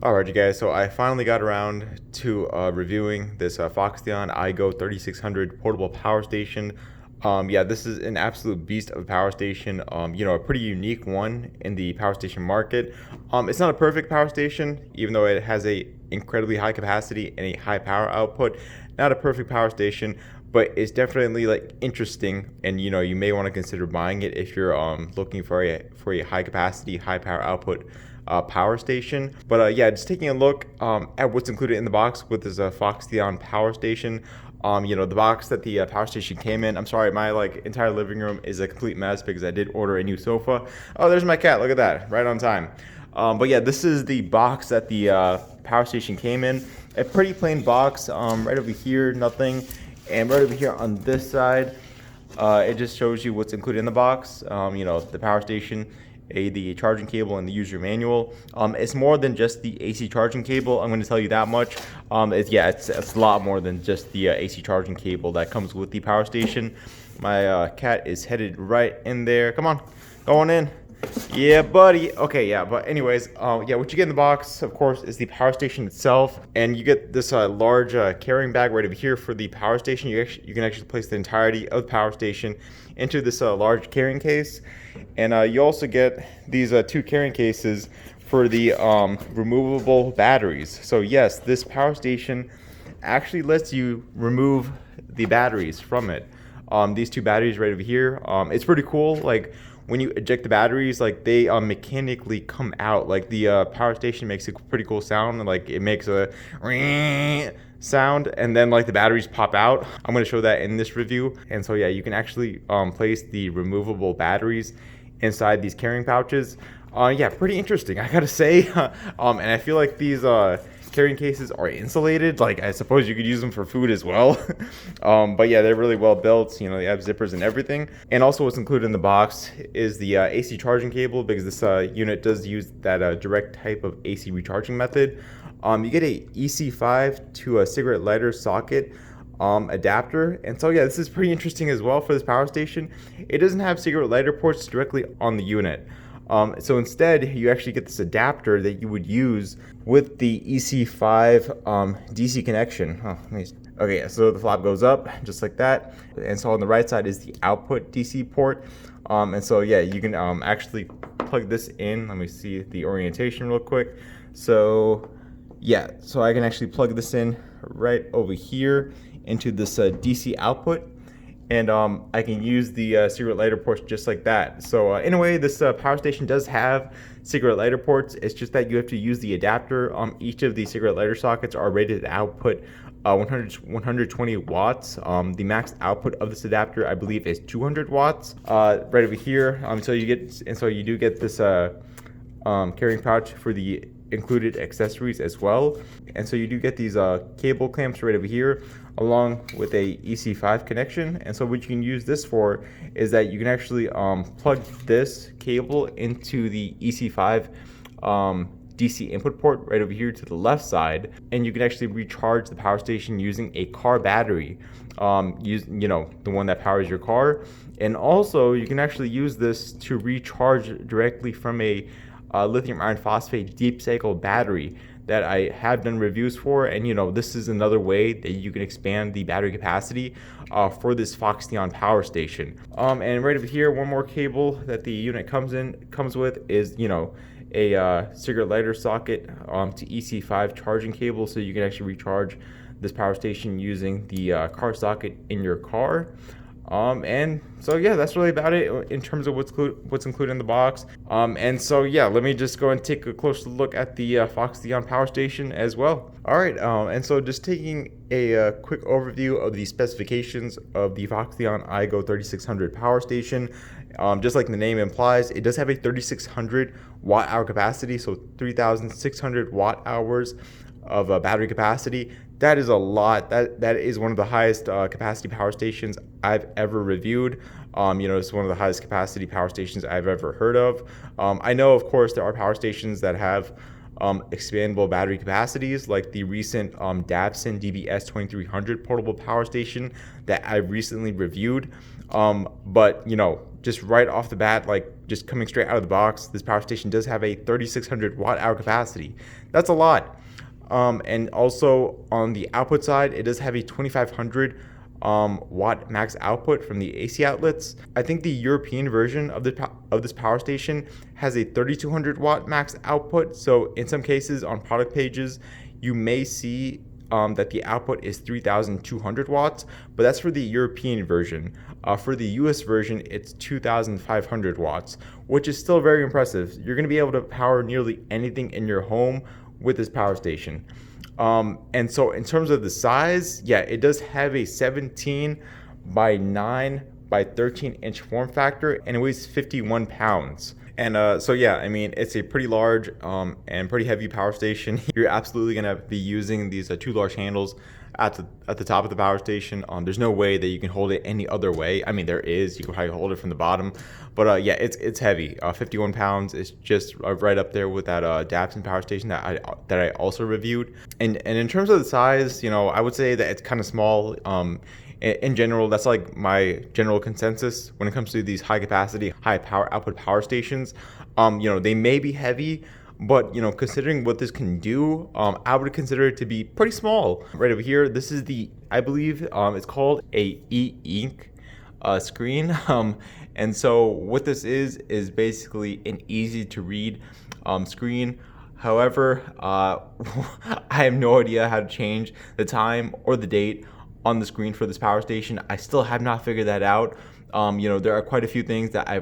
Alright you guys, so I finally got around to reviewing this Foxtheon iGo3600 portable power station. Yeah, this is an absolute beast of a power station, a pretty unique one in the power station market. It's not a perfect power station, even though it has a incredibly high capacity and a high power output. Not a perfect power station, but it's definitely like interesting, and you may want to consider buying it if you're looking for a high capacity, high power output power station. But yeah, just taking a look at what's included in the box with this Foxtheon power station. The box that the power station came in, I'm sorry, my entire living room is a complete mess because I did order a new sofa. Oh, there's my cat, look at that, right on time. But yeah, this is the box that the power station came in. A pretty plain box, right over here, nothing. And right over here on this side, it just shows you what's included in the box. The power station, the charging cable, and the user manual. It's more than just the AC charging cable, I'm going to tell you that much. It's a lot more than just the AC charging cable that comes with the power station. My cat is headed right in there. Come on, go on in. Yeah, buddy. Okay, yeah, but anyways, what you get in the box, of course, is the power station itself, and you get this large carrying bag right over here for the power station. You can actually place the entirety of the power station into this large carrying case, and you also get these two carrying cases for the removable batteries. So yes, this power station actually lets you remove the batteries from it. These two batteries right over here, it's pretty cool. Like, when you eject the batteries, they mechanically come out. Like, the power station makes a pretty cool sound, and it makes a sound, and then the batteries pop out. I'm going to show that in this review. And so yeah, you can actually place the removable batteries inside these carrying pouches. Yeah, pretty interesting, I gotta say. And I feel like these carrying cases are insulated. I suppose you could use them for food as well. But yeah, they're really well built. They have zippers and everything. And also what's included in the box is the AC charging cable, because this unit does use that direct type of AC recharging method. You get a EC5 to a cigarette lighter socket adapter. And so yeah, this is pretty interesting as well for this power station. It doesn't have cigarette lighter ports directly on the unit. So instead, you actually get this adapter that you would use with the EC5 DC connection. Okay, so the flap goes up just like that. And so on the right side is the output DC port. And so yeah, you can actually plug this in. Let me see the orientation real quick. So yeah, so I can actually plug this in right over here into this DC output. And I can use the cigarette lighter ports just like that. So anyway, this power station does have cigarette lighter ports. It's just that you have to use the adapter. Each of the cigarette lighter sockets are rated to output 120 watts. The max output of this adapter, I believe, is 200 watts. Right over here. So you do get this carrying pouch for the included accessories as well. And so you do get these cable clamps right over here, along with a EC5 connection. And so what you can use this for is that you can actually plug this cable into the EC5 DC input port right over here to the left side, and you can actually recharge the power station using a car battery, the one that powers your car. And also you can actually use this to recharge directly from a lithium iron phosphate deep cycle battery that I have done reviews for. And this is another way that you can expand the battery capacity for this Foxtheon power station. And right over here, one more cable that the unit comes with is a cigarette lighter socket to EC5 charging cable, so you can actually recharge this power station using the car socket in your car. And so yeah, that's really about it in terms of what's included in the box. And so yeah, let me just go and take a closer look at the Foxtheon power station as well. All right, and so just taking a quick overview of the specifications of the Foxtheon iGo3600 power station. Just like the name implies, it does have a 3600 watt hour capacity, so 3600 watt hours of battery capacity. That is a lot. That is one of the highest capacity power stations I've ever reviewed. It's one of the highest capacity power stations I've ever heard of. I know, of course, there are power stations that have expandable battery capacities, like the recent Davson DBS 2300 portable power station that I recently reviewed. But just right off the bat, like just coming straight out of the box, this power station does have a 3600 watt hour capacity. That's a lot. And also on the output side, it does have a 2500 watt max output from the AC outlets. I think the European version of this power station has a 3200 watt max output. So in some cases on product pages, you may see that the output is 3200 watts, but that's for the European version. For the US version, it's 2500 watts, which is still very impressive. You're going to be able to power nearly anything in your home with this power station. And so in terms of the size, yeah, it does have a 17 by 9 by 13 inch form factor, and it weighs 51 pounds. And so yeah, I mean, it's a pretty large and pretty heavy power station. You're absolutely gonna be using these two large handles at the top of the power station. There's no way that you can hold it any other way. I mean, there is. You can probably hold it from the bottom, but yeah, it's heavy. 51 pounds is just right up there with that Dapson power station that I also reviewed. And in terms of the size, you know, I would say that it's kind of small. In general, that's like my general consensus when it comes to these high capacity, high power output power stations. You know, they may be heavy, but you know, considering what this can do, I would consider it to be pretty small. Right over here, this is the, I believe it's called a e-ink screen. And so what this is basically an easy to read screen. However, I have no idea how to change the time or the date on the screen for this power station. I still have not figured that out. You know, there are quite a few things that I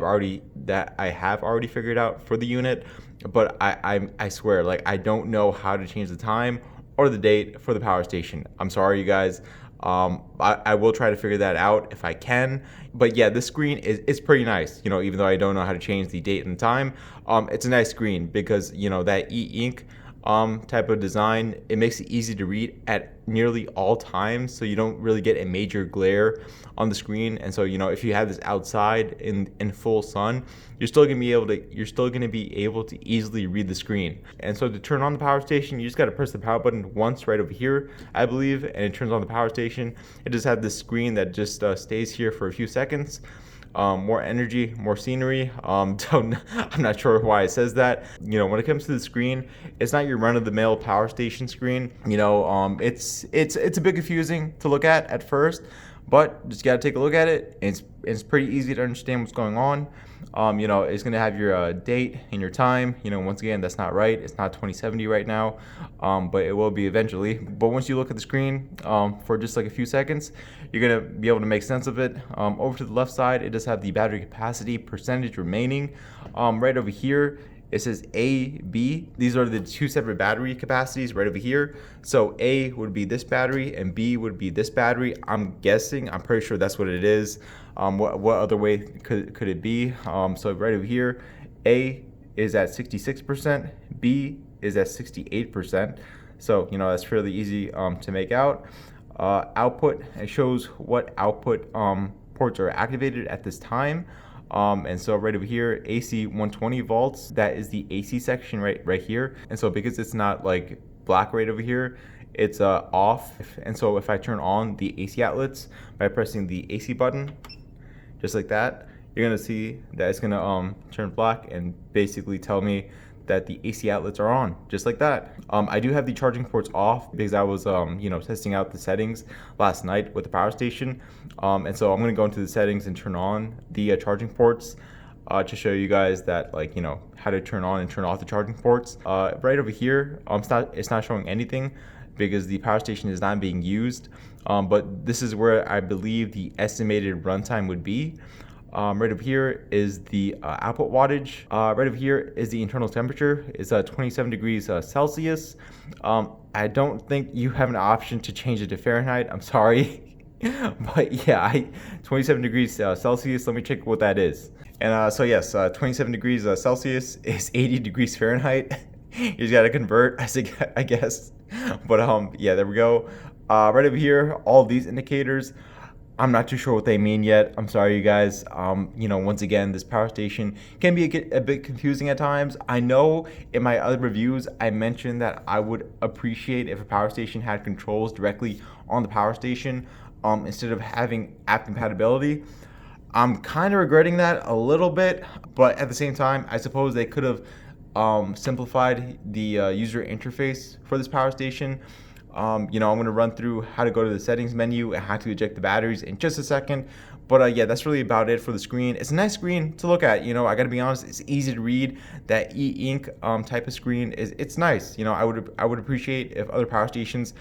have already figured out for the unit, but I swear, like, I don't know how to change the time or the date for the power station. I'm sorry, you guys. I will try to figure that out if I can. But yeah, this screen is pretty nice. You know, even though I don't know how to change the date and the time, it's a nice screen because, you know, that e-ink type of design, it makes it easy to read at nearly all times, so you don't really get a major glare on the screen. And so, you know, if you have this outside in full sun, you're still gonna be able to easily read the screen. And so to turn on the power station, you just got to press the power button once right over here, I believe, and it turns on the power station. It just has this screen that just stays here for a few seconds. More energy, more scenery. I'm not sure why it says that. You know, when it comes to the screen, it's not your run-of-the-mill power station screen. You know, it's a bit confusing to look at first, but just gotta take a look at it. It's pretty easy to understand what's going on. You know, it's gonna have your date and your time. You know, once again, that's not right. It's not 2070 right now, but it will be eventually. But once you look at the screen for just like a few seconds, you're gonna be able to make sense of it. Over to the left side, it does have the battery capacity percentage remaining. Right over here, it says A, B. These are the two separate battery capacities right over here. So A would be this battery and B would be this battery. I'm pretty sure that's what it is. What other way could it be? So right over here, A is at 66%, B is at 68%. So, you know, that's fairly easy to make out. Output, it shows what output ports are activated at this time. And so right over here, AC 120 volts, that is the AC section right here. And so because it's not like black right over here, it's off. And so if I turn on the AC outlets by pressing the AC button, just like that, you're gonna see that it's gonna turn black and basically tell me that the AC outlets are on, just like that. I do have the charging ports off because I was you know, testing out the settings last night with the power station. And so I'm gonna go into the settings and turn on the charging ports to show you guys that, like, you know, how to turn on and turn off the charging ports. Right over here, it's not showing anything because the power station is not being used. But this is where I believe the estimated runtime would be. Right over here is the output wattage. Right over here is the internal temperature. It's 27 degrees Celsius. I don't think you have an option to change it to Fahrenheit. I'm sorry. But yeah, 27 degrees Celsius. Let me check what that is. And so yes, 27 degrees Celsius is 80 degrees Fahrenheit. You just gotta convert, I guess. But yeah, there we go. Right over here, all these indicators, I'm not too sure what they mean yet. I'm sorry, you guys. You know, once again, this power station can be a bit confusing at times. I know in my other reviews, I mentioned that I would appreciate if a power station had controls directly on the power station instead of having app compatibility. I'm kind of regretting that a little bit, but at the same time, I suppose they could have simplified the user interface for this power station. I'm going to run through how to go to the settings menu and how to eject the batteries in just a second. But yeah, that's really about it for the screen. It's a nice screen to look at. I got to be honest, it's easy to read. That e-ink type of screen it's nice. I would appreciate if other power stations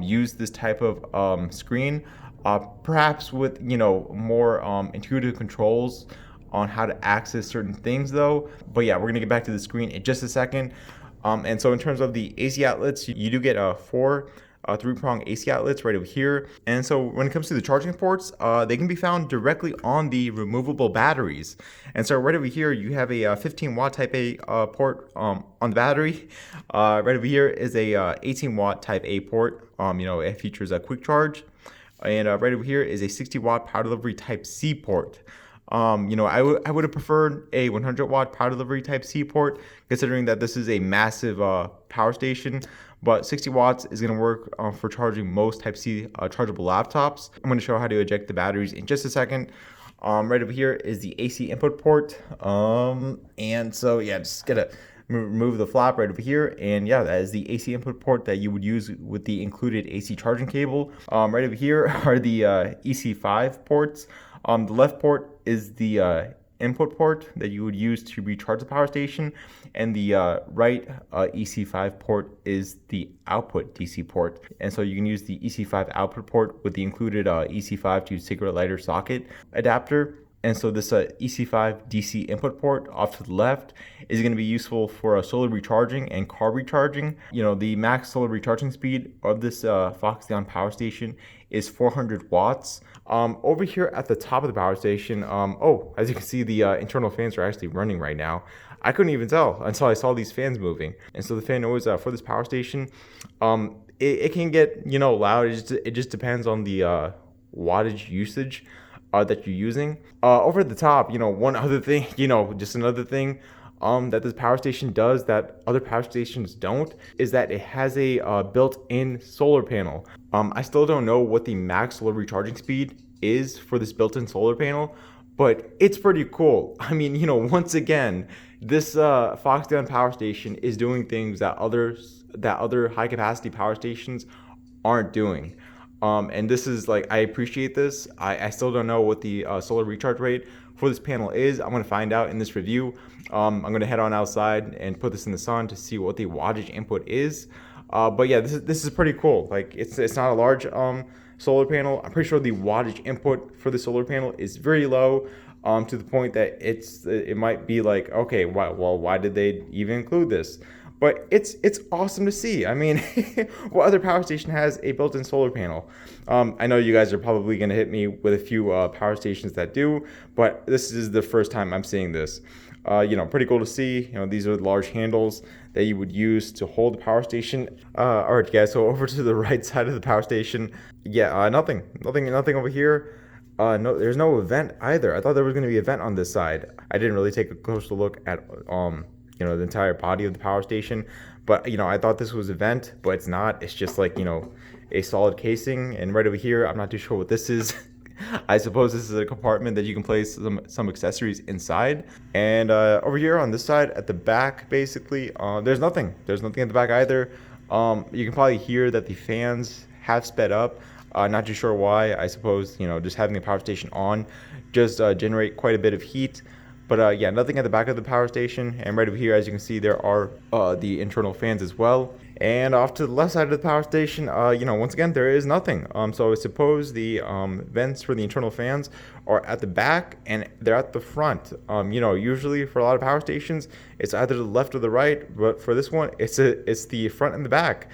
use this type of screen, perhaps with more intuitive controls on how to access certain things though. But yeah, we're gonna get back to the screen in just a second. And so in terms of the AC outlets, you do get four 3-prong AC outlets right over here. And so when it comes to the charging ports, they can be found directly on the removable batteries. And so right over here, you have a 15 watt type A port on the battery. Right over here is a 18 watt type A port. It features a quick charge. And right over here is a 60 watt power delivery type C port. I would have preferred a 100 watt power delivery type C port, considering that this is a massive power station. But 60 watts is going to work for charging most type C chargeable laptops. I'm going to show how to eject the batteries in just a second. Right over here is the AC input port. And so yeah, just gotta remove the flap right over here, and yeah, that is the AC input port that you would use with the included AC charging cable. Right over here are the EC5 ports. The left port is the input port that you would use to recharge the power station, and the right EC5 port is the output DC port. And so you can use the EC5 output port with the included EC5 to cigarette lighter socket adapter. And so this EC5 DC input port off to the left is going to be useful for solar recharging and car recharging. The max solar recharging speed of this Foxtheon power station is 400 watts. Over here at the top of the power station, as you can see, the internal fans are actually running right now. I couldn't even tell until I saw these fans moving. And so the fan noise for this power station, it can get loud. It just depends on the wattage usage that you're using. Over at the top, one other thing, just another thing that this power station does that other power stations don't, is that it has a built-in solar panel. I still don't know what the max solar recharging speed is for this built-in solar panel, but it's pretty cool. I mean, once again, this Foxtheon power station is doing things that other high capacity power stations aren't doing. And this is I appreciate this. I still don't know what the solar recharge rate for this panel is. I'm going to find out in this review. I'm going to head on outside and put this in the sun to see what the wattage input is. But yeah, this is pretty cool. It's not a large solar panel. I'm pretty sure the wattage input for the solar panel is very low, to the point that it might be okay, why did they even include this? But it's awesome to see. I mean, what other power station has a built-in solar panel? I know you guys are probably going to hit me with a few power stations that do, but this is the first time I'm seeing this. Pretty cool to see. These are the large handles that you would use to hold the power station. All right, guys. So over to the right side of the power station, yeah, nothing over here. No, there's no event either. I thought there was going to be an event on this side. I didn't really take a closer look at the entire body of the power station, but I thought this was a vent, but it's not. It's just a solid casing. And right over here, I'm not too sure what this is. I suppose this is a compartment that you can place some accessories inside. And over here on this side at the back, basically, there's nothing at the back either. You can probably hear that the fans have sped up. Not too sure why. I suppose just having the power station on just generate quite a bit of heat. But yeah, nothing at the back of the power station. And right over here, as you can see, there are the internal fans as well. And off to the left side of the power station, once again, there is nothing. So I suppose the vents for the internal fans are at the back and they're at the front. Usually for a lot of power stations, it's either the left or the right. But for this one, it's the front and the back.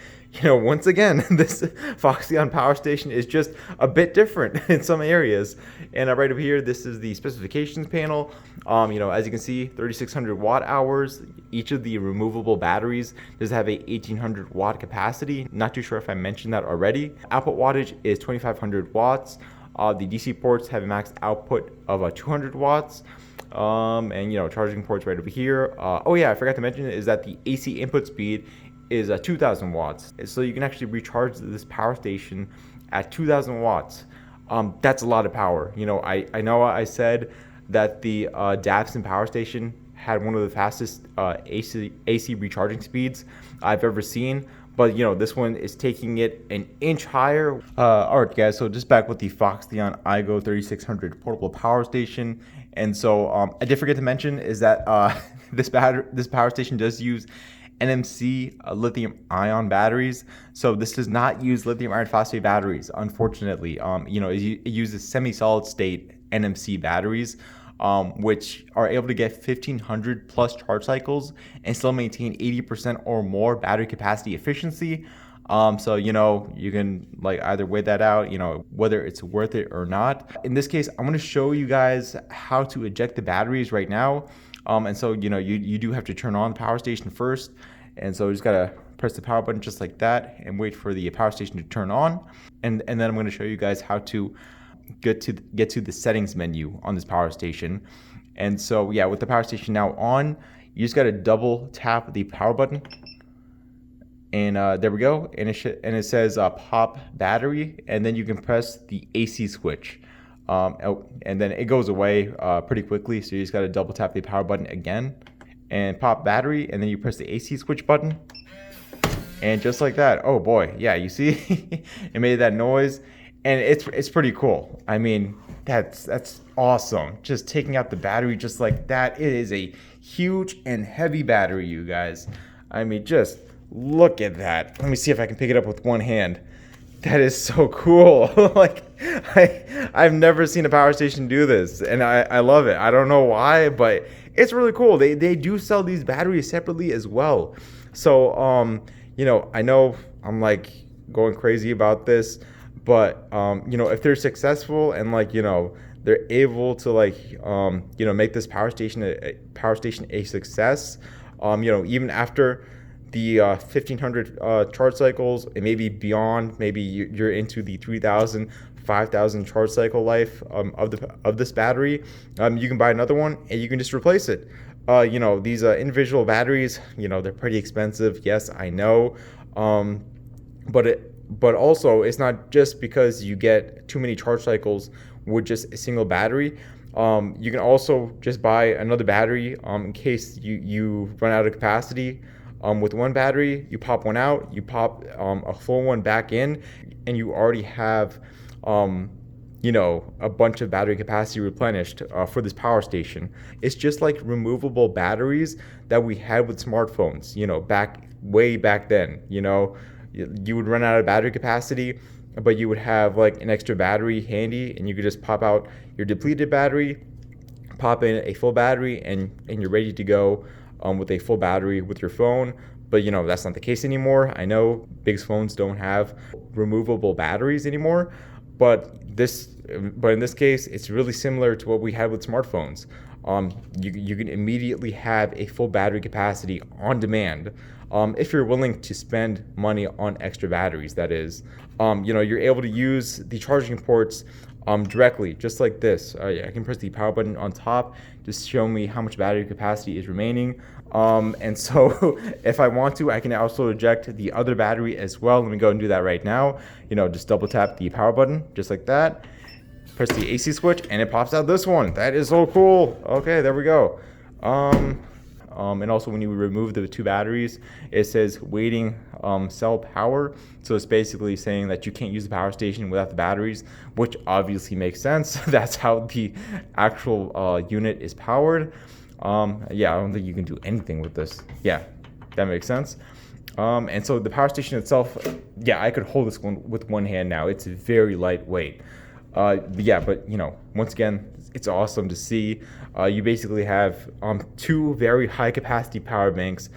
Once again, this Foxtheon power station is just a bit different in some areas. And right over here, this is the specifications panel. As you can see, 3600 watt hours. Each of the removable batteries does have a 1800 watt capacity. Not too sure if I mentioned that already. Output wattage is 2500 watts. The DC ports have a max output of 200 watts. And charging ports right over here. Oh yeah, I forgot to mention is that the AC input speed is 2000 watts. So you can actually recharge this power station at 2000 watts. That's a lot of power. You know, I know I said that the Datsun power station had one of the fastest AC recharging speeds I've ever seen. But, you know, this one is taking it an inch higher. All right, guys, so just back with the Foxtheon iGo3600 portable power station. And so I did forget to mention is that this power station does use NMC lithium ion batteries. So this does not use lithium iron phosphate batteries, unfortunately. You know, it uses semi-solid state NMC batteries, which are able to get 1500 plus charge cycles and still maintain 80% or more battery capacity efficiency. So, you know, you can like either weigh that out, you know, whether it's worth it or not. In this case, I'm going to show you guys how to eject the batteries right now. And so, you know, you do have to turn on the power station first. And so you just got to press the power button just like that and wait for the power station to turn on. And then I'm going to show you guys how to get to the settings menu on this power station. And so, yeah, with the power station now on, you just got to double tap the power button. And there we go. And it says pop battery. And then you can press the AC switch. And then it goes away pretty quickly. So you just got to double tap the power button again and pop battery. And then you press the AC switch button. And just like that. Oh boy. Yeah, you see it made that noise. And it's pretty cool. I mean, that's awesome. Just taking out the battery just like that. It is a huge and heavy battery, you guys. I mean, just look at that. Let me see if I can pick it up with one hand. That is so cool. Like, I've never seen a power station do this, and I love it. I don't know why, but it's really cool. They do sell these batteries separately as well. So, you know I'm like going crazy about this, but you know, if they're successful and like, you know, they're able to like, you know, make this power station a success, you know, even after the 1500 charge cycles and maybe beyond, maybe you're into the 3000 5000 charge cycle life of this battery, you can buy another one and you can just replace it. You know, these individual batteries, you know, they're pretty expensive, yes, I know, but also it's not just because you get too many charge cycles with just a single battery. You can also just buy another battery in case you run out of capacity. With one battery, you pop one out, you pop a full one back in, and you already have, you know, a bunch of battery capacity replenished for this power station. It's just like removable batteries that we had with smartphones, you know, way back then. You know, you would run out of battery capacity, but you would have like an extra battery handy, and you could just pop out your depleted battery, pop in a full battery, and you're ready to go. With a full battery with your phone. But you know, that's not the case anymore. I know big phones don't have removable batteries anymore, but in this case, it's really similar to what we had with smartphones. You can immediately have a full battery capacity on demand, if you're willing to spend money on extra batteries, that is. You know, you're able to use the charging ports directly, just like this. I can press the power button on top to show me how much battery capacity is remaining. And so if I want to, I can also eject the other battery as well. Let me go and do that right now. You know, just double tap the power button, just like that. Press the AC switch, and it pops out this one. That is so cool. Okay, there we go. And also when you remove the two batteries, it says waiting cell power. So it's basically saying that you can't use the power station without the batteries, which obviously makes sense. That's how the actual unit is powered. Yeah, I don't think you can do anything with this. Yeah, that makes sense. And so the power station itself, yeah, I could hold this one with one hand now. It's very lightweight. Yeah, but you know, once again, it's awesome to see. You basically have two very high capacity power banks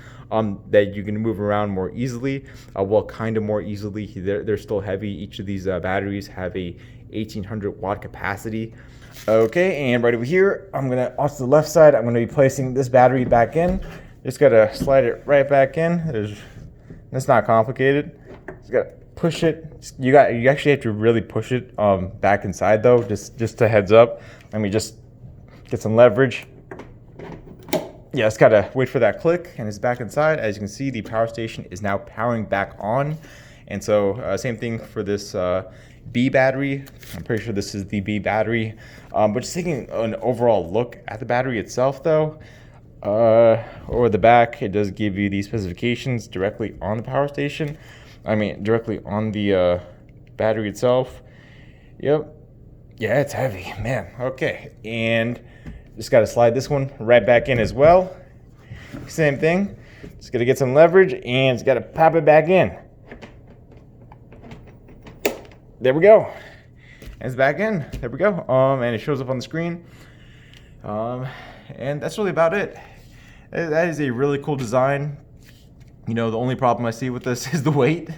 that you can move around more easily. Well, kind of more easily. They're still heavy. Each of these batteries have a 1800 watt capacity. Okay, and right over here, off to the left side, I'm gonna be placing this battery back in. Just gotta slide it right back in. It's not complicated. Just gotta push it. You actually have to really push it back inside though. Just a heads up. Let me just get some leverage. Yeah, just gotta wait for that click, and it's back inside. As you can see, the power station is now powering back on. And so same thing for this B battery. I'm pretty sure this is the B battery. But just taking an overall look at the battery itself though, or the back, it does give you these specifications directly on the power station. I mean, directly on the battery itself. Yep. Yeah, it's heavy, man. Okay, and just got to slide this one right back in as well. Same thing. Just got to get some leverage and just got to pop it back in. There we go. And it's back in. There we go. And it shows up on the screen. And that's really about it. That is a really cool design. You know, the only problem I see with this is the weight.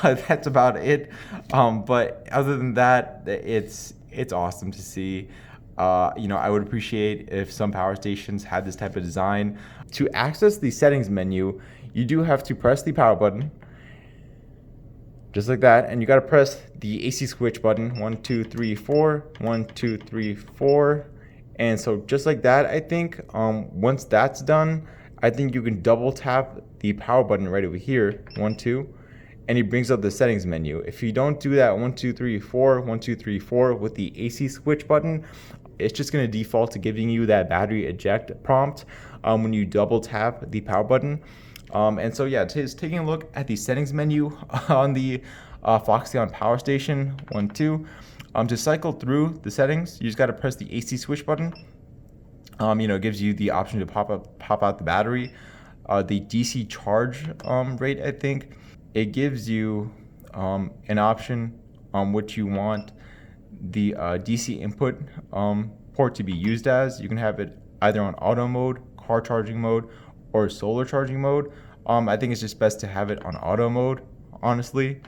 That's about it. But other than that, it's awesome to see. You know, I would appreciate if some power stations had this type of design. To access the settings menu, you do have to press the power button, just like that, and you got to press the AC switch button, 1, 2, 3, 4, 1, 2, 3, 4. And so just like that, I think once that's done, I think you can double tap the power button right over here, 1, 2, and it brings up the settings menu. If you don't do that 1, 2, 3, 4, 1, 2, 3, 4 with the AC switch button, it's just going to default to giving you that battery eject prompt when you double tap the power button. And so yeah, just taking a look at the settings menu on the Foxtheon power station, 1, 2. To cycle through the settings, you just got to press the AC switch button. You know, it gives you the option to pop out the battery. The DC charge rate, I think, it gives you an option on which you want the DC input port to be used as. You can have it either on auto mode, car charging mode, or solar charging mode. I think it's just best to have it on auto mode, honestly.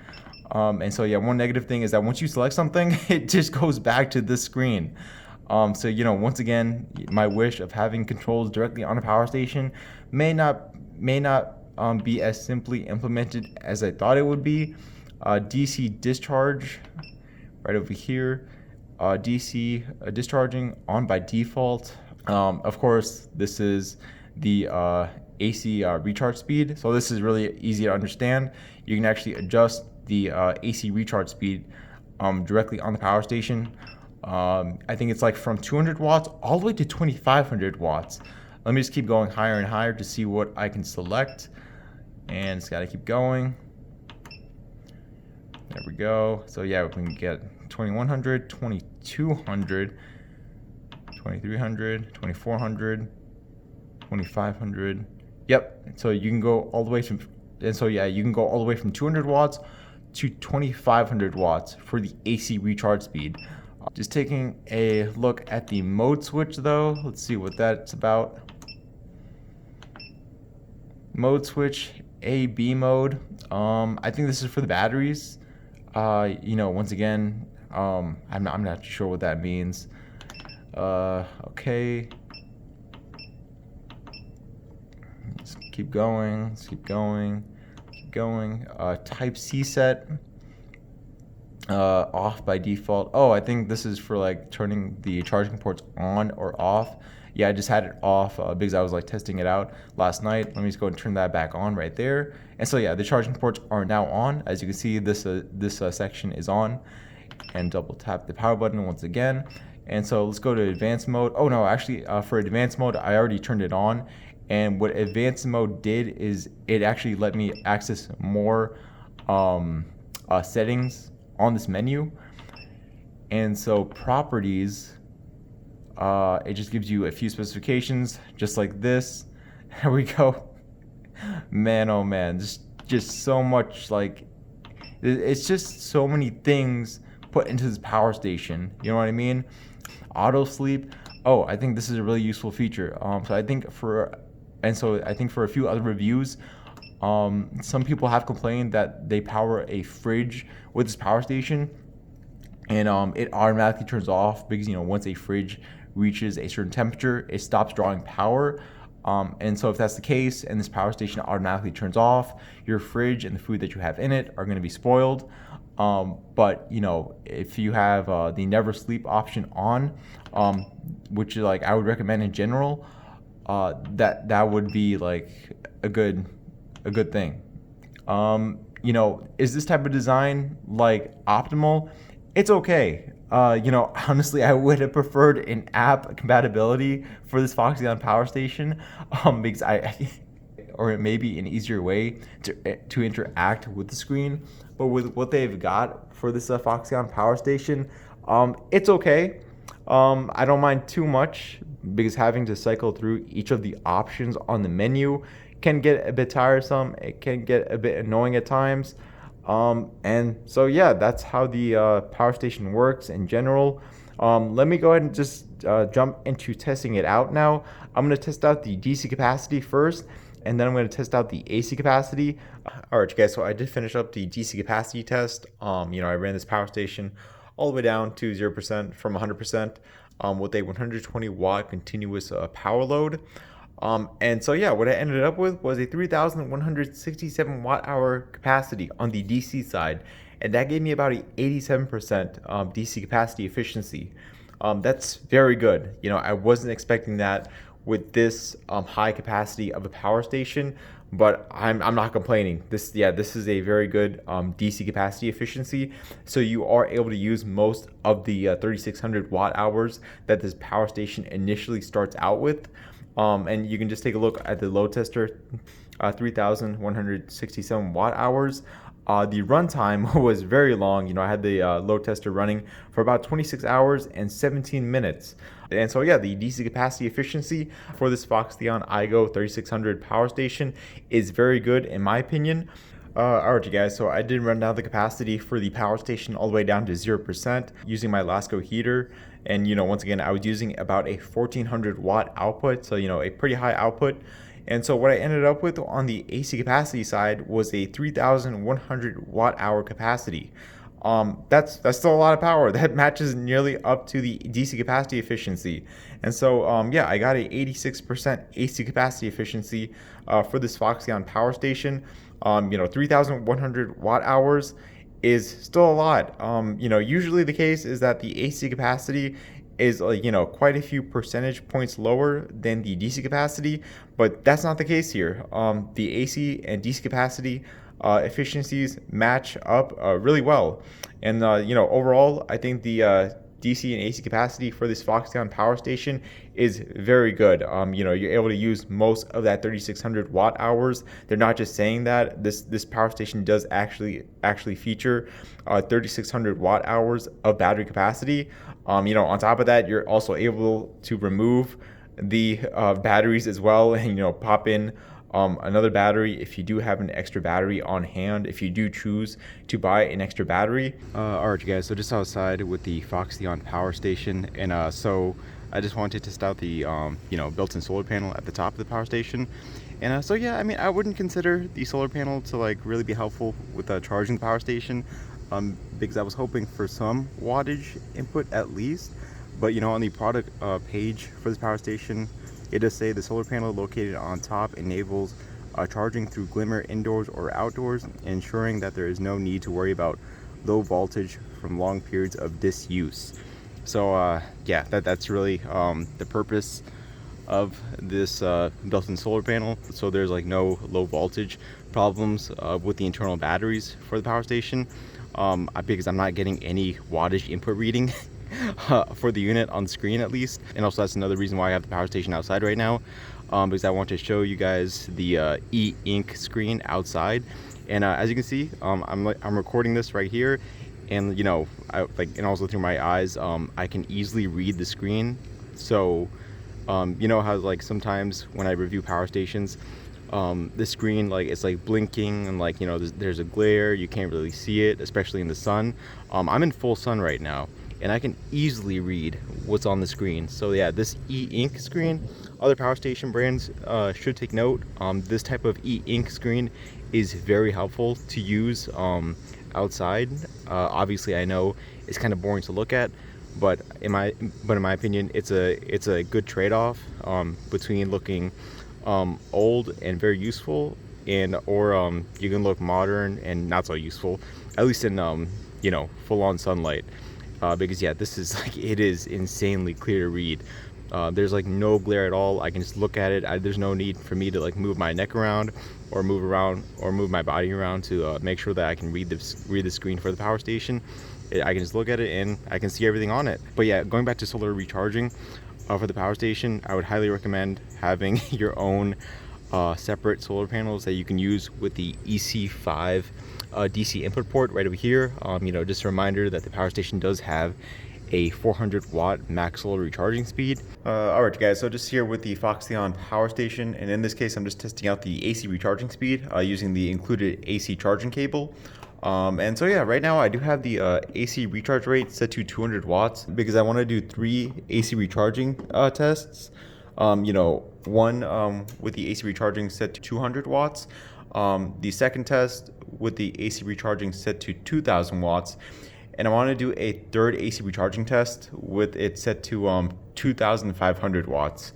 And so yeah, one negative thing is that once you select something, it just goes back to this screen. So, you know, once again, my wish of having controls directly on a power station may not be as simply implemented as I thought it would be. DC discharge right over here, DC discharging on by default. Of course, this is the AC recharge speed, so this is really easy to understand. You can actually adjust the AC recharge speed directly on the power station. I think it's like from 200 watts all the way to 2500 watts. Let me just keep going higher and higher to see what I can select, and it's got to keep going. There we go. So yeah, we can get 2100, 2200, 2300, 2400, 2500. Yep. So you can go all the way from, and so yeah, you can go all the way from 200 watts to 2500 watts for the AC recharge speed. Just taking a look at the mode switch though. Let's see what that's about. Mode switch, A, B mode. I think this is for the batteries. You know, once again, I'm not sure what that means. Okay. Let's keep going. Let's keep going. Keep going. Type C set. Off by default. Oh, I think this is for like turning the charging ports on or off. Yeah, I just had it off because I was like testing it out last night. Let me just go and turn that back on right there. And so yeah, the charging ports are now on. As you can see, this section is on. And double tap the power button once again. And so let's go to advanced mode. Oh no, actually for advanced mode, I already turned it on. And what advanced mode did is it actually let me access more settings on this menu. And so properties, it just gives you a few specifications just like this. There we go. Man, oh man, just so much, like, it's just so many things put into this power station, you know what I mean? Auto sleep. Oh, I think this is a really useful feature. So I think for a few other reviews, some people have complained that they power a fridge with this power station, and it automatically turns off because, you know, once a fridge reaches a certain temperature, it stops drawing power. And so if that's the case and this power station automatically turns off, your fridge and the food that you have in it are going to be spoiled. But, you know, if you have the never sleep option on, which is like I would recommend in general, that would be like a good thing. Is this type of design like optimal? It's okay. Honestly, I would have preferred an app compatibility for this Foxtheon power station, because or it may be an easier way to interact with the screen. But with what they've got for this Foxtheon power station, it's okay. I don't mind too much because having to cycle through each of the options on the menu can get a bit tiresome. It can get a bit annoying at times. And so, yeah, that's how the power station works in general. Let me go ahead and just jump into testing it out now. I'm going to test out the DC capacity first, and then I'm going to test out the AC capacity. All right, guys, so I did finish up the DC capacity test. I ran this power station all the way down to 0% from 100% with a 120 watt continuous power load. And so, yeah, what I ended up with was a 3,167 watt hour capacity on the DC side. And that gave me about a 87% DC capacity efficiency. That's very good. I wasn't expecting that with this high capacity of a power station, but I'm not complaining. This is a very good DC capacity efficiency. So you are able to use most of the 3,600 watt hours that this power station initially starts out with. And you can just take a look at the load tester, 3,167 watt hours. The runtime was very long. I had the load tester running for about 26 hours and 17 minutes. And so, yeah, the DC capacity efficiency for this Foxtheon iGo3600 power station is very good in my opinion. All right, you guys, so I did run down the capacity for the power station all the way down to 0% using my LASCO heater. And, once again, I was using about a 1,400 watt output, so, a pretty high output. And so what I ended up with on the AC capacity side was a 3,100 watt hour capacity. That's still a lot of power. That matches nearly up to the DC capacity efficiency. And so, yeah, I got a 86% AC capacity efficiency for this Foxtheon power station. 3,100 watt hours is still a lot. Usually the case is that the AC capacity is quite a few percentage points lower than the DC capacity, but that's not the case here. The AC and DC capacity efficiencies match up really well, and overall, I think the DC and AC capacity for this Foxtheon power station is very good. You're able to use most of that 3,600 watt hours. They're not just saying that. This power station does actually feature 3,600 watt hours of battery capacity. On top of that, you're also able to remove the batteries as well, and pop in another battery if you do have an extra battery on hand, if you do choose to buy an extra battery. All right, you guys, so just outside with the Foxtheon power station, and so I just wanted to test out the built-in solar panel at the top of the power station. And so, yeah, I mean, I wouldn't consider the solar panel to really be helpful with charging the power station, because I was hoping for some wattage input at least. But on the product page for this power station, it does say the solar panel located on top enables charging through glimmer indoors or outdoors, ensuring that there is no need to worry about low voltage from long periods of disuse. So yeah, that's really the purpose of this built-in solar panel. So there's no low voltage problems with the internal batteries for the power station, because I'm not getting any wattage input reading for the unit on the screen at least. And also that's another reason why I have the power station outside right now, because I want to show you guys the e-ink screen outside. And as you can see, I'm recording this right here, and and also through my eyes, I can easily read the screen. So how sometimes when I review power stations, the screen it's blinking, and there's a glare, you can't really see it, especially in the sun. I'm in full sun right now, and I can easily read what's on the screen. So yeah, this e-ink screen, other power station brands should take note. This type of e-ink screen is very helpful to use outside. Obviously, I know it's kind of boring to look at, but in my opinion, it's a good trade-off between looking old and very useful, or you can look modern and not so useful, at least in full-on sunlight. Because yeah, this is it is insanely clear to read. There's like no glare at all. I can just look at it. There's no need for me to like move my neck around or move my body around to make sure that I can read the screen for the power station. I can just look at it and I can see everything on it. But yeah, going back to solar recharging for the power station, I would highly recommend having your own separate solar panels that you can use with the EC5 DC input port right over here. Just a reminder that the power station does have a 400 watt max solar recharging speed. Alright guys, so just here with the Foxtheon power station, and in this case I'm just testing out the AC recharging speed using the included AC charging cable. And so yeah, right now I do have the AC recharge rate set to 200 watts because I want to do 3 AC recharging tests. One with the AC recharging set to 200 watts, the second test with the AC recharging set to 2000 watts, and I want to do a third AC recharging test with it set to 2500 watts.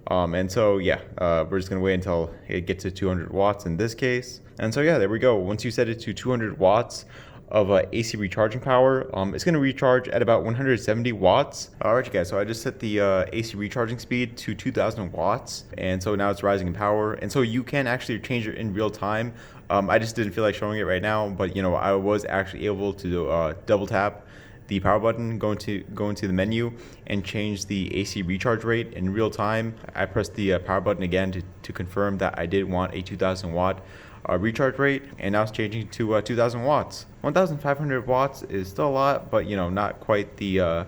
And so yeah, we're just gonna wait until it gets to 200 watts in this case. And so yeah, there we go. Once you set it to 200 watts of AC recharging power, it's going to recharge at about 170 watts. Alright you guys, so I just set the AC recharging speed to 2000 watts, and so now it's rising in power, and so you can actually change it in real time. I just didn't feel like showing it right now, but I was actually able to double tap the power button, go into the menu and change the AC recharge rate in real time. I pressed the power button again to confirm that I did want a 2000 watt recharge rate, and now it's changing to 2000 watts. 1500 watts is still a lot, but not quite the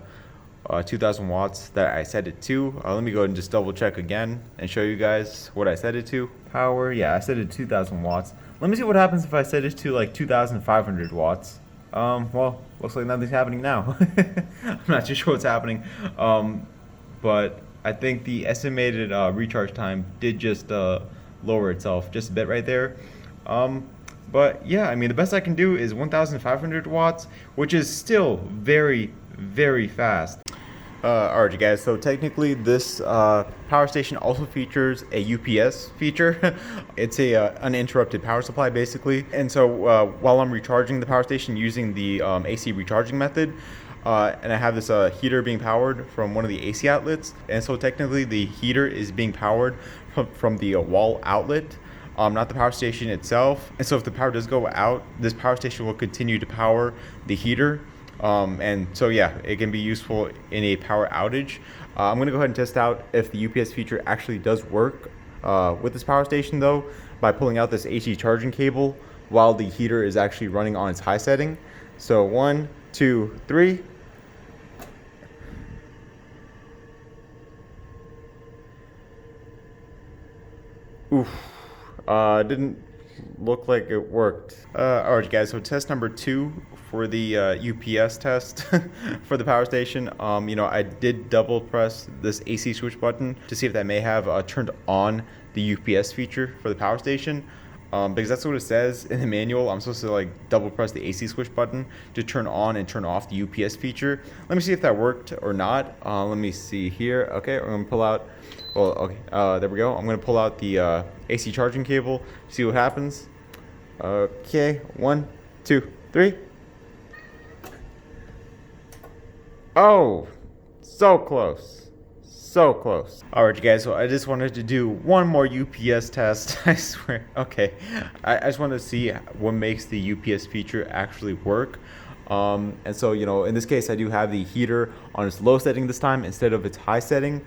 2000 watts that I set it to. Let me go ahead and just double check again and show you guys what I set it to. Power, yeah, I set it to 2000 watts. Let me see what happens if I set it to like 2500 watts. Well, looks like nothing's happening now. I'm not too sure what's happening, but I think the estimated recharge time did just lower itself just a bit right there. But yeah, I mean, the best I can do is 1500 watts, which is still very, very fast. Alright you guys, so technically this power station also features a UPS feature. It's a uninterrupted power supply basically, and so while I'm recharging the power station using the AC recharging method, and I have this heater being powered from one of the AC outlets, and so technically the heater is being powered from the wall outlet, not the power station itself. And so if the power does go out, this power station will continue to power the heater. And so yeah, it can be useful in a power outage. I'm gonna go ahead and test out if the UPS feature actually does work with this power station though, by pulling out this AC charging cable while the heater is actually running on its high setting. So 1, 2, 3. Oof. Didn't look like it worked. Alright guys, so test number 2 for the UPS test for the power station. I did double press this AC switch button to see if that may have turned on the UPS feature for the power station. Because that's what it says in the manual. I'm supposed to like double press the AC switch button to turn on and turn off the UPS feature. Let me see if that worked or not. Let me see here. Okay, I'm gonna pull out. Well, okay, there we go. I'm gonna pull out the AC charging cable. See what happens. Okay, 1, 2, 3. Oh, so close. So close. Alright you guys, so I just wanted to do one more UPS test. I swear. Okay, I just wanted to see what makes the UPS feature actually work. And so in this case I do have the heater on its low setting this time instead of its high setting.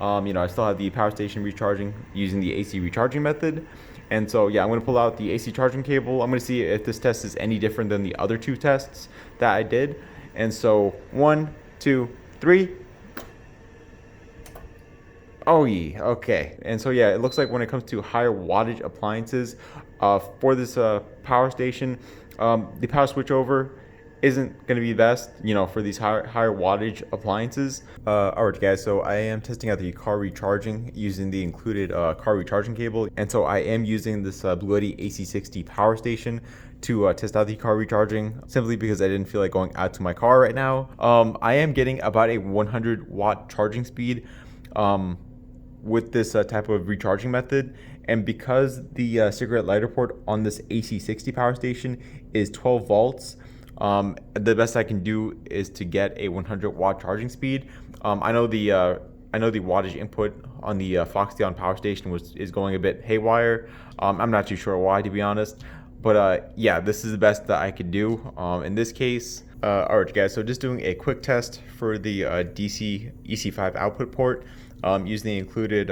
I still have the power station recharging using the AC recharging method. And so yeah, I'm going to pull out the AC charging cable. I'm going to see if this test is any different than the other 2 tests that I did. And so 1, 2, 3. Oh yeah, okay. And so yeah, it looks like when it comes to higher wattage appliances for this power station, the power switchover isn't going to be best, for these higher wattage appliances. Alright guys, so I am testing out the car recharging using the included car recharging cable, and so I am using this Blue Yeti AC60 power station to test out the car recharging, simply because I didn't feel like going out to my car right now. I am getting about a 100 watt charging speed with this type of recharging method, and because the cigarette lighter port on this AC60 power station is 12 volts, the best I can do is to get a 100 watt charging speed. I know the I know the wattage input on the Foxtheon power station is going a bit haywire. I'm not too sure why, to be honest, but yeah, this is the best that I could do in this case. Alright guys, so just doing a quick test for the DC EC5 output port using the included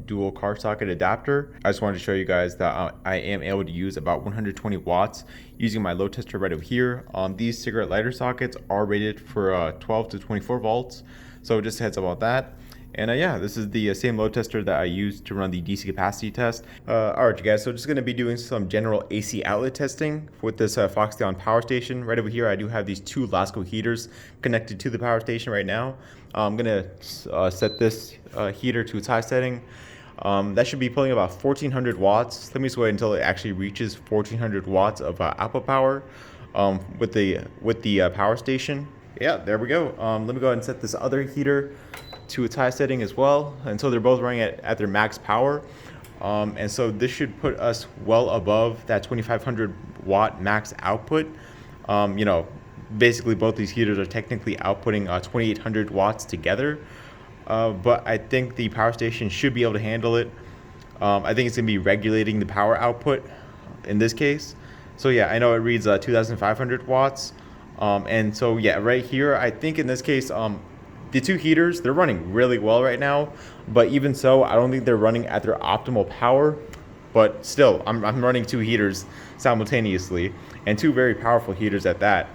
dual car socket adapter. I just wanted to show you guys that I am able to use about 120 watts using my load tester right over here. These cigarette lighter sockets are rated for 12 to 24 volts, so just a heads up about that. And yeah, this is the same load tester that I used to run the DC capacity test. Alright guys, so just going to be doing some general AC outlet testing with this Foxtheon power station. Right over here I do have these two LASCO heaters connected to the power station right now. I'm going to set this heater to its high setting. That should be pulling about 1400 watts. Let me just wait until it actually reaches 1400 watts of output power with the power station. Yeah, there we go. Let me go ahead and set this other heater to its high setting as well, and so they're both running at their max power, and so this should put us well above that 2500 watt max output. Basically both these heaters are technically outputting 2800 watts together, but I think the power station should be able to handle it. I think it's going to be regulating the power output in this case. So yeah, I know it reads 2500 watts, and so yeah, right here I think in this case the two heaters, they're running really well right now, but even so, I don't think they're running at their optimal power. But still, I'm running two heaters simultaneously, and two very powerful heaters at that.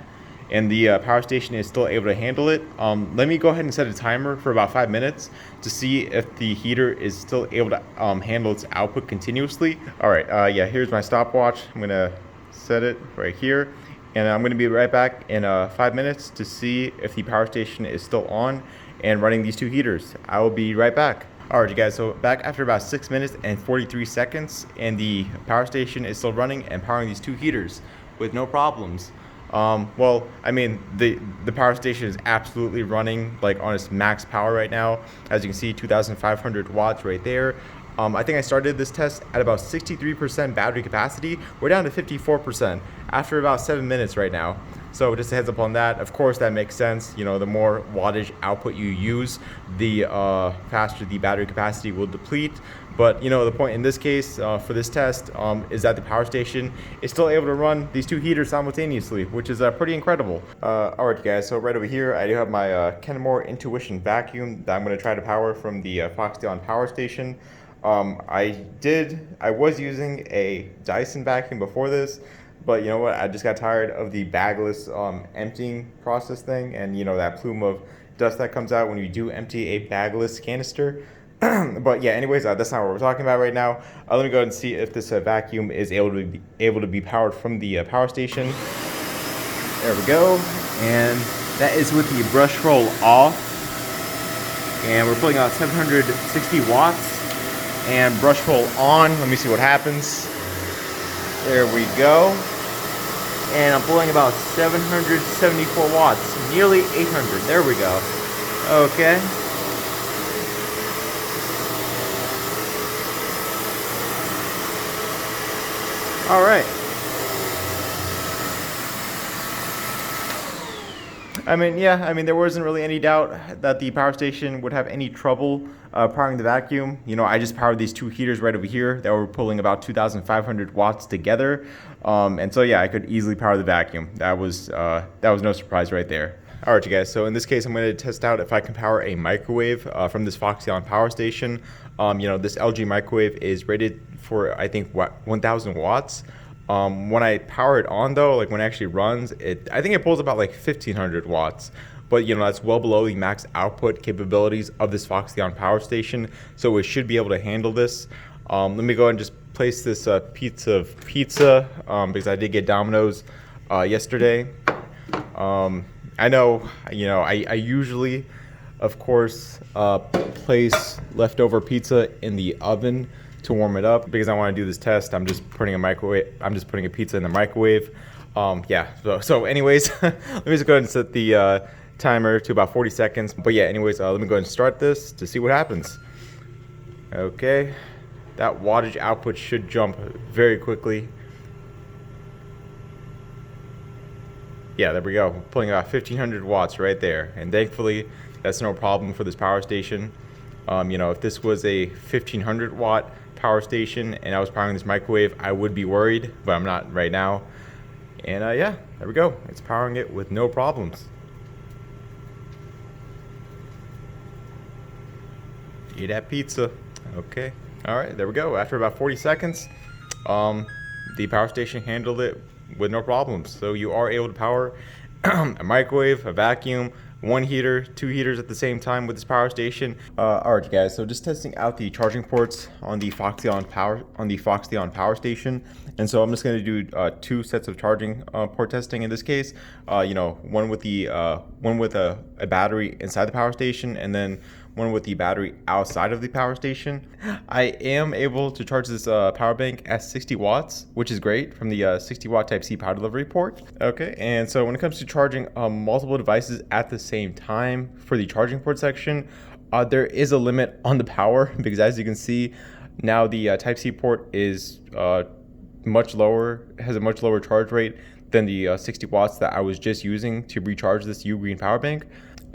And the power station is still able to handle it. Let me go ahead and set a timer for about 5 minutes to see if the heater is still able to handle its output continuously. All right, yeah, here's my stopwatch. I'm gonna set it right here. And I'm going to be right back in 5 minutes to see if the power station is still on and running these two heaters. I will be right back. Alright you guys, so back after about 6 minutes and 43 seconds, and the power station is still running and powering these two heaters with no problems. Well, I mean, the power station is absolutely running like on its max power right now. As you can see, 2500 watts right there. I think I started this test at about 63% battery capacity. We're down to 54% after about 7 minutes right now. So just a heads up on that. Of course, that makes sense. You know, the more wattage output you use, the faster the battery capacity will deplete. But, you know, the point in this case for this test is that the power station is still able to run these two heaters simultaneously, which is pretty incredible. Alright guys, so right over here, I do have my Kenmore Intuition vacuum that I'm going to try to power from the Foxtheon power station. I was using a Dyson vacuum before this, but you know what, I just got tired of the bagless emptying process thing, and you know that plume of dust that comes out when you do empty a bagless canister. But yeah, anyways, that's not what we're talking about right now. Let me go ahead and see if this vacuum is able to be powered from the power station. There we go, and that is with the brush roll off, and we're pulling out 760 watts. And brush roll on. Let me see what happens. There we go. And I'm pulling about 774 watts, nearly 800. There we go. Okay. All right. I mean, there wasn't really any doubt that the power station would have any trouble powering the vacuum. You know, I just powered these two heaters right over here that were pulling about 2,500 watts together. And so, yeah, I could easily power the vacuum. That was no surprise right there. All right, you guys, so in this case, I'm going to test out if I can power a microwave from this Foxtheon power station. This LG microwave is rated for, I think, 1,000 watts. When I power it on though, like when it actually runs, I think it pulls about like 1,500 watts. But you know, that's well below the max output capabilities of this Foxtheon power station, so it should be able to handle this. Let me go ahead and just place this pizza because I did get Domino's yesterday. I know, I usually, of course, place leftover pizza in the oven to warm it up. Because I want to do this test, I'm just putting a pizza in the microwave. So anyways, let me just go ahead and set the timer to about 40 seconds. But yeah, anyways, let me go ahead and start this to see what happens. Okay, that wattage output should jump very quickly. Yeah, there we go. Pulling about 1,500 watts right there. And thankfully, That's no problem for this power station. If this was a 1500 watt power station and I was powering this microwave, I would be worried, but I'm not right now. And yeah, there we go. It's powering it with no problems. Eat that pizza. Okay. All right, there we go. After about 40 seconds, the power station handled it with no problems. So you are able to power a microwave, a vacuum, one heater, two heaters at the same time with this power station. All right, guys. So just testing out the charging ports on the Foxtheon power station, and so I'm just going to do two sets of charging port testing in this case. One with a battery inside the power station, and then one with the battery outside of the power station. I am able to charge this power bank at 60 watts, which is great, from the 60 watt Type-C power delivery port. Okay, and so when it comes to charging multiple devices at the same time for the charging port section, there is a limit on the power, because as you can see now, the Type-C port is much lower, has a much lower charge rate than the 60 watts that I was just using to recharge this U-Green power bank.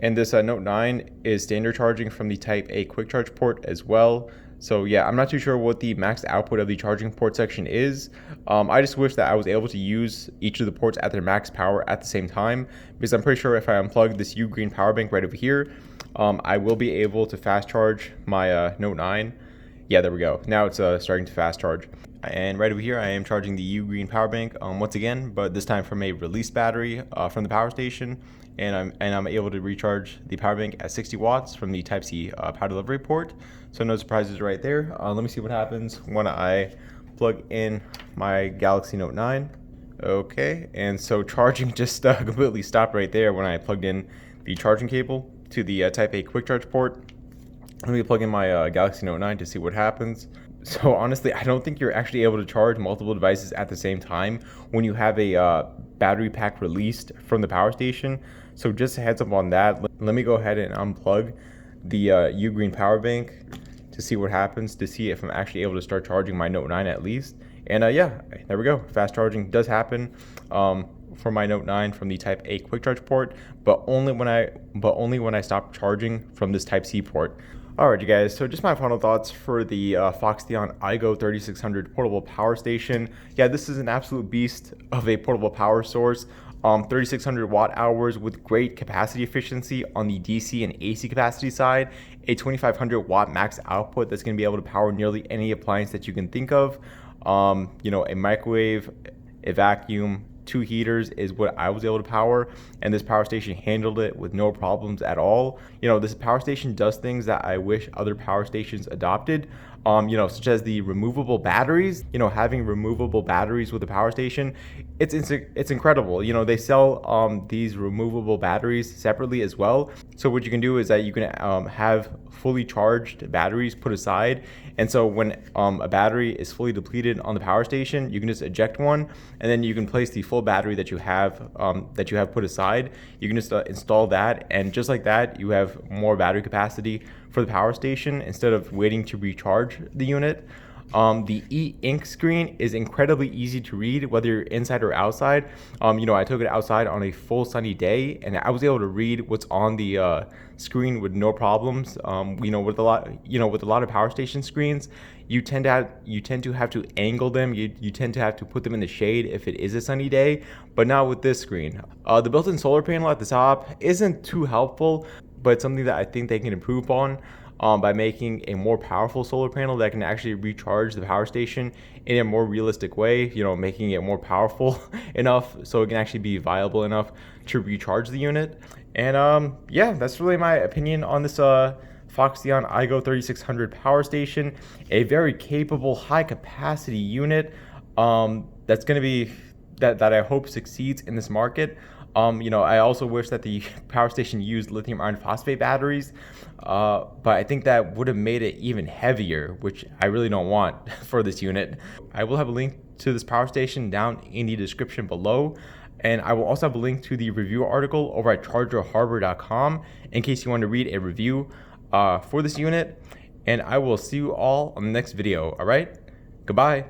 And this Note 9 is standard charging from the Type A quick charge port as well. So yeah, I'm not too sure what the max output of the charging port section is. I just wish that I was able to use each of the ports at their max power at the same time, because I'm pretty sure if I unplug this U-Green power bank right over here, I will be able to fast charge my Note 9. Yeah, there we go. Now it's starting to fast charge. And right over here, I am charging the U-Green power bank once again, but this time from a released battery from the power station. And I'm able to recharge the power bank at 60 watts from the Type-C power delivery port. So no surprises right there. Let me see what happens when I plug in my Galaxy Note 9. Okay, and so charging just completely stopped right there when I plugged in the charging cable to the Type A quick charge port. Let me plug in my Galaxy Note 9 to see what happens. So honestly, I don't think you're actually able to charge multiple devices at the same time when you have a battery pack released from the power station. So just a heads up on that. Let me go ahead and unplug the U-Green power bank to see what happens, to see if I'm actually able to start charging my Note 9 at least. And yeah, there we go. Fast charging does happen for my Note 9 from the Type A quick charge port, but only when I stop charging from this Type-C port. Alright, you guys, so just my final thoughts for the Foxtheon iGo3600 portable power station. Yeah, this is an absolute beast of a portable power source. 3600 watt hours with great capacity efficiency on the DC and AC capacity side. A 2500 watt max output that's going to be able to power nearly any appliance that you can think of. A microwave, a vacuum, two heaters is what I was able to power, and this power station handled it with no problems at all. This power station does things that I wish other power stations adopted, such as the removable batteries. Having removable batteries with the power station, it's incredible. They sell these removable batteries separately as well. So what you can do is that you can have fully charged batteries put aside, and so when a battery is fully depleted on the power station, you can just eject one, and then you can place the full battery that you have put aside. You can just install that, and just like that, you have more battery capacity for the power station instead of waiting to recharge the unit. The e-ink screen is incredibly easy to read, whether you're inside or outside. I took it outside on a full sunny day, and I was able to read what's on the screen with no problems. With a lot of power station screens, you tend to have to angle them. You tend to have to put them in the shade if it is a sunny day, but not with this screen. The built-in solar panel at the top isn't too helpful, but it's something that I think they can improve on. By making a more powerful solar panel that can actually recharge the power station in a more realistic way, making it more powerful enough so it can actually be viable enough to recharge the unit. And yeah, that's really my opinion on this Foxtheon iGo3600 power station. A very capable, high capacity unit that's going to be that I hope succeeds in this market. I also wish that the power station used lithium iron phosphate batteries, but I think that would have made it even heavier, which I really don't want for this unit. I will have a link to this power station down in the description below, and I will also have a link to the review article over at chargerharbor.com in case you want to read a review for this unit. And I will see you all on the next video. All right, goodbye.